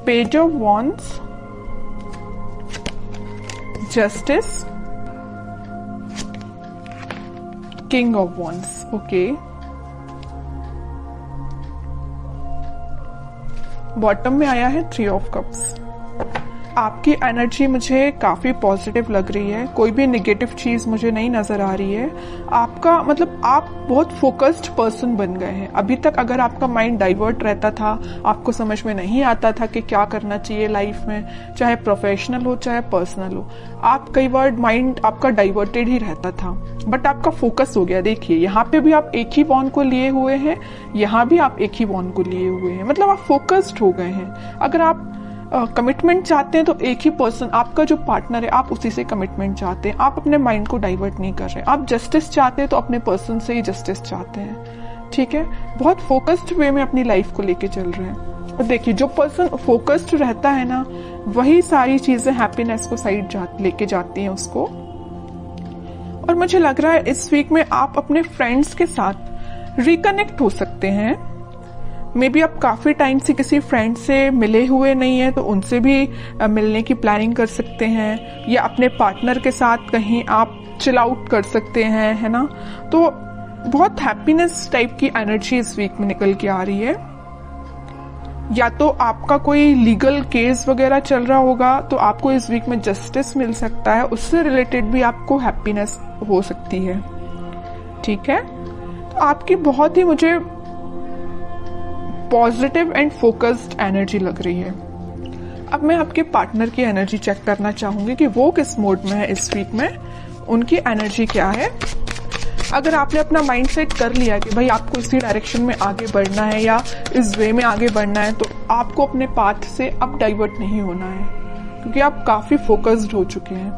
Page of wands, justice, king of wands. Okay, bottom में आया है 3 ऑफ कप्स। आपकी एनर्जी मुझे काफी पॉजिटिव लग रही है, कोई भी नेगेटिव चीज मुझे नहीं नजर आ रही है। आपका मतलब आप बहुत फोकस्ड पर्सन बन गए हैं। अभी तक अगर आपका माइंड डाइवर्ट रहता था, आपको समझ में नहीं आता था कि क्या करना चाहिए लाइफ में, चाहे प्रोफेशनल हो चाहे पर्सनल हो, आप कई बार माइंड आपका डाइवर्टेड ही रहता था, बट आपका फोकस हो गया। देखिए यहाँ पे भी आप एक ही बॉन्ड को लिए हुए हैं, यहाँ भी आप एक ही बॉन्ड को लिए हुए हैं, मतलब आप फोकस्ड हो गए हैं। अगर आप कमिटमेंट चाहते हैं तो एक ही पर्सन, आपका जो पार्टनर है, आप उसी से कमिटमेंट चाहते हैं। आप अपने माइंड को डाइवर्ट नहीं कर रहे। आप जस्टिस चाहते हैं तो अपने पर्सन से ही जस्टिस चाहते हैं, ठीक है। बहुत फोकस्ड वे में अपनी लाइफ को लेके चल रहे हैं। और देखिए जो पर्सन फोकस्ड रहता है ना, वही सारी चीजें हैप्पीनेस को साइड लेके जाती हैं उसको। और मुझे लग रहा है इस वीक में आप अपने फ्रेंड्स के साथ रिकनेक्ट हो सकते हैं। मे बी आप काफी टाइम से किसी फ्रेंड से मिले हुए नहीं है, तो उनसे भी मिलने की प्लानिंग कर सकते हैं, या अपने पार्टनर के साथ कहीं आप चिल आउट कर सकते हैं, है ना। तो बहुत हैप्पीनेस टाइप की एनर्जी इस वीक में निकल के आ रही है। या तो आपका कोई लीगल केस वगैरह चल रहा होगा, तो आपको इस वीक में जस्टिस मिल सकता है, उससे रिलेटेड भी आपको हैप्पीनेस हो सकती है, ठीक है। तो आपकी बहुत ही मुझे पॉजिटिव एंड फोकस्ड एनर्जी लग रही है। अब मैं आपके पार्टनर की एनर्जी चेक करना चाहूंगी कि वो किस मोड में है इस वीक में, उनकी एनर्जी क्या है। अगर आपने अपना माइंड सेट कर लिया कि भाई आपको इसी डायरेक्शन में आगे बढ़ना है या इस वे में आगे बढ़ना है, तो आपको अपने पाथ से अब डाइवर्ट नहीं होना है, क्योंकि आप काफी फोकस्ड हो चुके हैं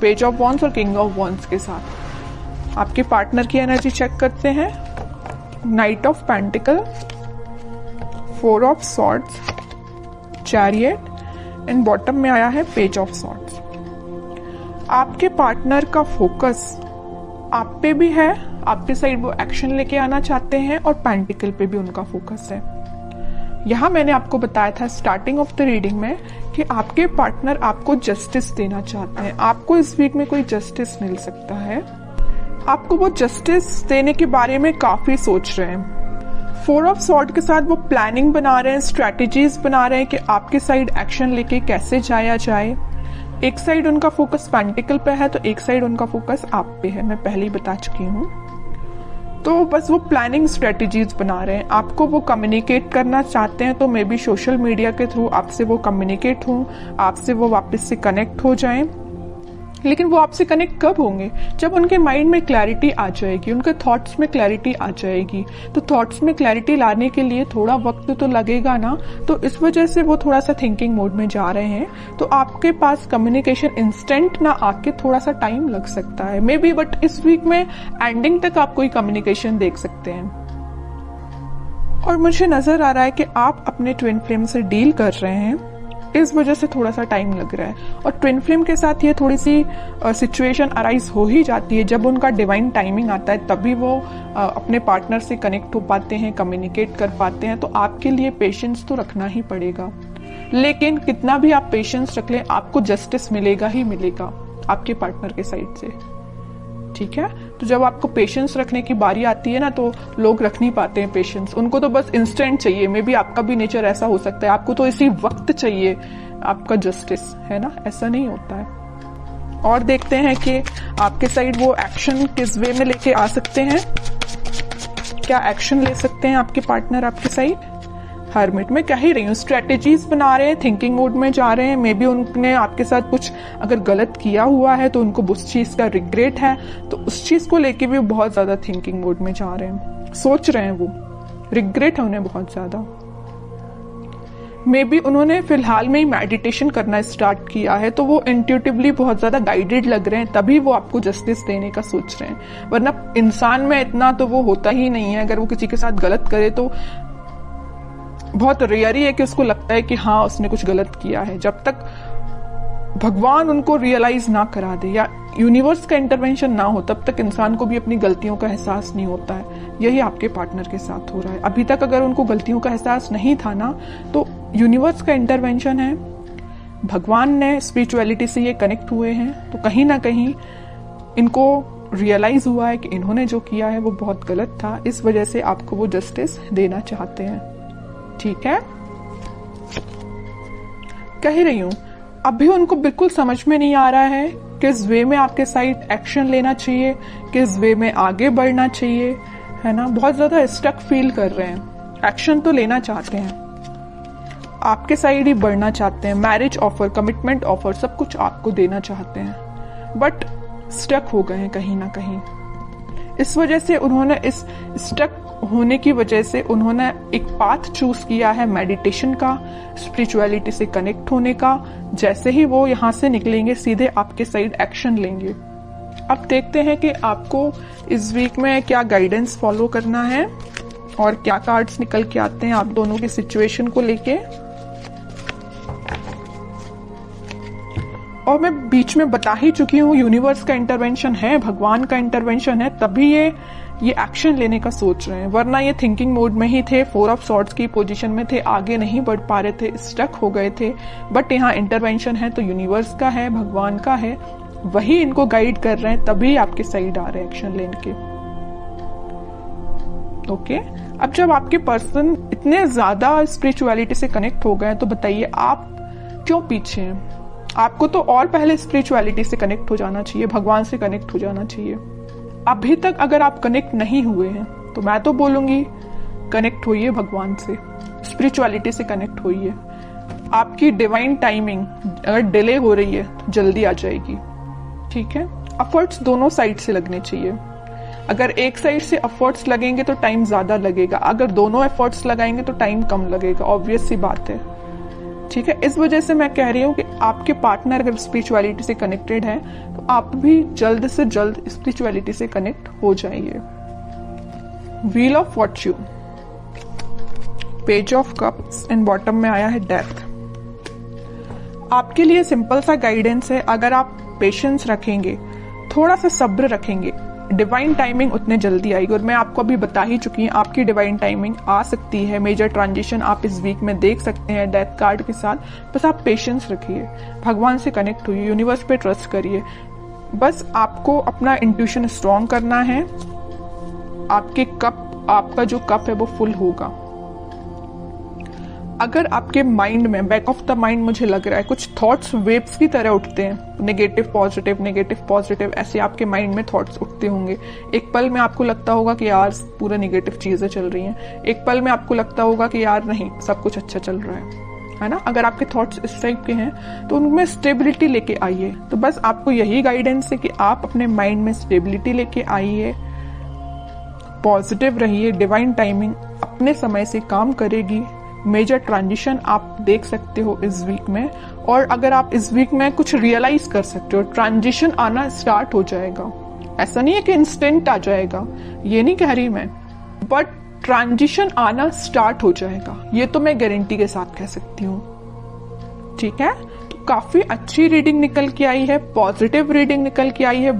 पेज ऑफ वॉन्ड्स और किंग ऑफ वॉन्ड्स के साथ। आपके पार्टनर की एनर्जी चेक करते हैं। Night of pentacle, 4 of swords, chariot and bottom में आया है पेज ऑफ सॉर्ड्स। आपके पार्टनर का फोकस आप पे भी है, आपके साइड वो एक्शन लेके आना चाहते हैं, और पेंटिकल पे भी उनका फोकस है। यहां मैंने आपको बताया था स्टार्टिंग ऑफ द रीडिंग में कि आपके पार्टनर आपको जस्टिस देना चाहते हैं। आपको इस वीक में कोई जस्टिस मिल सकता है। आपको वो जस्टिस देने के बारे में काफी सोच रहे हैं। 4 ऑफ सॉर्ड के साथ वो प्लानिंग बना रहे हैं, स्ट्रैटेजीज बना रहे हैं कि आपके साइड एक्शन लेके कैसे जाया जाए। एक साइड उनका फोकस पेंटिकल पे है, तो एक साइड उनका फोकस आप पे है, मैं पहले ही बता चुकी हूँ। तो बस वो प्लानिंग स्ट्रेटेजीज बना रहे हैं। आपको वो कम्युनिकेट करना चाहते हैं, तो मे बी सोशल मीडिया के थ्रू आपसे वो कम्युनिकेट हों, आपसे वो वापस से कनेक्ट हो जाएं। लेकिन वो आपसे कनेक्ट कब होंगे? जब उनके माइंड में क्लैरिटी आ जाएगी, उनके थॉट्स में क्लैरिटी आ जाएगी। तो थॉट्स में क्लैरिटी लाने के लिए थोड़ा वक्त तो लगेगा ना, तो इस वजह से वो थोड़ा सा थिंकिंग मोड में जा रहे हैं। तो आपके पास कम्युनिकेशन इंस्टेंट ना आके थोड़ा सा टाइम लग सकता है मे बी, बट इस वीक में एंडिंग तक आप कोई कम्युनिकेशन देख सकते हैं। और मुझे नजर आ रहा है कि आप अपने ट्विन फ्लेम से डील कर रहे हैं, इस वजह से थोड़ा सा टाइम लग रहा है। और ट्विन फ्लेम के साथ ये थोड़ी सी सिचुएशन अराइज हो ही जाती है। जब उनका डिवाइन टाइमिंग आता है तभी वो अपने पार्टनर से कनेक्ट हो पाते हैं, कम्युनिकेट कर पाते हैं। तो आपके लिए पेशेंस तो रखना ही पड़ेगा, लेकिन कितना भी आप पेशेंस रख लें, आपको जस्टिस मिलेगा ही मिलेगा आपके पार्टनर के साइड से, ठीक है। तो जब आपको पेशेंस रखने की बारी आती है ना, तो लोग रख नहीं पाते हैं पेशेंस। उनको तो बस इंस्टेंट चाहिए। मे बी आपका भी नेचर ऐसा हो सकता है, आपको तो इसी वक्त चाहिए आपका जस्टिस, है ना। ऐसा नहीं होता है। और देखते हैं कि आपके साइड वो एक्शन किस वे में लेके आ सकते हैं, क्या एक्शन ले सकते हैं आपके पार्टनर आपके साइड। हर्मिट में कह ही रही हूँ, स्ट्रेटेजीज बना रहे हैं, थिंकिंग मोड में जा रहे हैं। मे बी उनने आपके साथ कुछ अगर गलत किया हुआ है तो उनको उस चीज का रिग्रेट है, तो उस चीज को लेके भी बहुत ज्यादा थिंकिंग मोड में जा रहे हैं, सोच रहे हैं, वो रिग्रेट है उन्हें बहुत ज्यादा। मे बी उन्होंने फिलहाल में ही मेडिटेशन करना स्टार्ट किया है, तो वो इंट्यूटिवली बहुत ज्यादा गाइडेड लग रहे हैं, तभी वो आपको जस्टिस देने का सोच रहे हैं। वरना इंसान में इतना तो वो होता ही नहीं है। अगर वो किसी के साथ गलत करे तो बहुत रेयर ही है कि उसको लगता है कि हाँ उसने कुछ गलत किया है। जब तक भगवान उनको रियलाइज ना करा दे या यूनिवर्स का इंटरवेंशन ना हो, तब तक इंसान को भी अपनी गलतियों का एहसास नहीं होता है। यही आपके पार्टनर के साथ हो रहा है। अभी तक अगर उनको गलतियों का एहसास नहीं था ना, तो यूनिवर्स का इंटरवेंशन है, भगवान ने स्पिरिचुअलिटी से ये कनेक्ट हुए हैं, तो कहीं ना कहीं इनको रियलाइज हुआ है कि इन्होंने जो किया है वो बहुत गलत था, इस वजह से आपको वो जस्टिस देना चाहते हैं। ठीक है, कह रही हूं अभी उनको बिल्कुल समझ में नहीं आ रहा है किस वे में आपके साइड एक्शन लेना चाहिए, किस वे में आगे बढ़ना चाहिए, है ना। बहुत ज्यादा स्टक फील कर रहे हैं, एक्शन तो लेना चाहते हैं, आपके साइड ही बढ़ना चाहते हैं, मैरिज ऑफर, कमिटमेंट ऑफर सब कुछ आपको देना चाहते हैं, बट स्टक हो गए हैं कहीं ना कहीं। इस वजह से उन्होंने, इस स्टक होने की वजह से उन्होंने एक पाथ चूज किया है मेडिटेशन का, स्पिरिचुअलिटी से कनेक्ट होने का। जैसे ही वो यहाँ से निकलेंगे सीधे आपके साइड एक्शन लेंगे। अब देखते हैं कि आपको इस वीक में क्या गाइडेंस फॉलो करना है और क्या कार्ड्स निकल के आते हैं आप दोनों की सिचुएशन को लेके। और मैं बीच में बता ही चुकी हूँ, यूनिवर्स का इंटरवेंशन है, भगवान का इंटरवेंशन है, तभी ये एक्शन लेने का सोच रहे हैं, वरना ये थिंकिंग मोड में ही थे, 4 ऑफ सॉर्ड्स की पोजीशन में थे, आगे नहीं बढ़ पा रहे थे, स्टक हो गए थे। बट यहाँ इंटरवेंशन है तो यूनिवर्स का है, भगवान का है, वही इनको गाइड कर रहे हैं, तभी आपके साइड आ रहे हैं एक्शन लेने के। ओके, अब जब आपके पर्सन इतने ज्यादा स्पिरिचुअलिटी से कनेक्ट हो गए तो बताइए आप क्यों पीछे हैं? आपको तो और पहले स्पिरिचुअलिटी से कनेक्ट हो जाना चाहिए, भगवान से कनेक्ट हो जाना चाहिए। अभी तक अगर आप कनेक्ट नहीं हुए हैं तो मैं तो बोलूंगी कनेक्ट होइए भगवान से, स्पिरिचुअलिटी से कनेक्ट होइए। आपकी डिवाइन टाइमिंग अगर डिले हो रही है तो जल्दी आ जाएगी। ठीक है, एफर्ट्स दोनों साइड से लगने चाहिए। अगर एक साइड से एफर्ट्स लगेंगे तो टाइम ज्यादा लगेगा, अगर दोनों एफर्ट्स लगाएंगे तो टाइम कम लगेगा, ऑब्वियस सी बात है। ठीक है, इस वजह से मैं कह रही हूँ कि आपके पार्टनर अगर स्पिरिचुअलिटी से कनेक्टेड है तो आप भी जल्द से जल्द स्पिरिचुअलिटी से कनेक्ट हो जाइए। Wheel of Fortune, page of cups and bottom में आया है डेथ। आपके लिए सिंपल सा गाइडेंस है, अगर आप पेशेंस रखेंगे, थोड़ा सा सब्र रखेंगे, डिवाइन टाइमिंग उतने जल्दी आएगी। और मैं आपको अभी बता ही चुकी हूँ आपकी डिवाइन टाइमिंग आ सकती है, मेजर ट्रांजिशन आप इस वीक में देख सकते हैं डेथ कार्ड के साथ। बस आप पेशेंस रखिए, भगवान से कनेक्ट हुई, यूनिवर्स पे ट्रस्ट करिए। बस आपको अपना इंट्यूशन स्ट्रॉन्ग करना है, आपका जो कप है वो फुल होगा। अगर आपके माइंड में, बैक ऑफ द माइंड मुझे लग रहा है कुछ थॉट्स वेव्स की तरह उठते हैं, नेगेटिव पॉजिटिव ऐसे आपके माइंड में थॉट्स उठते होंगे। एक पल में आपको लगता होगा कि यार पूरा नेगेटिव चीजें चल रही हैं, एक पल में आपको लगता होगा कि यार नहीं सब कुछ अच्छा चल रहा है ना। अगर आपके थॉट्स इस टाइप के हैं तो उनमें स्टेबिलिटी लेके आइए। तो बस आपको यही गाइडेंस है कि आप अपने माइंड में स्टेबिलिटी लेके आइए, पॉजिटिव रहिए, डिवाइन टाइमिंग अपने समय से काम करेगी। मेजर ट्रांजिशन आप देख सकते हो इस वीक में, और अगर आप इस वीक में कुछ रियलाइज कर सकते हो, ट्रांजिशन आना स्टार्ट हो जाएगा। ऐसा नहीं है कि इंस्टेंट आ जाएगा, ये नहीं कह रही मैं, बट ट्रांजिशन आना स्टार्ट हो जाएगा, ये तो मैं गारंटी के साथ कह सकती हूँ। ठीक है, तो काफी अच्छी रीडिंग निकल के आई है, पॉजिटिव रीडिंग निकल के आई है।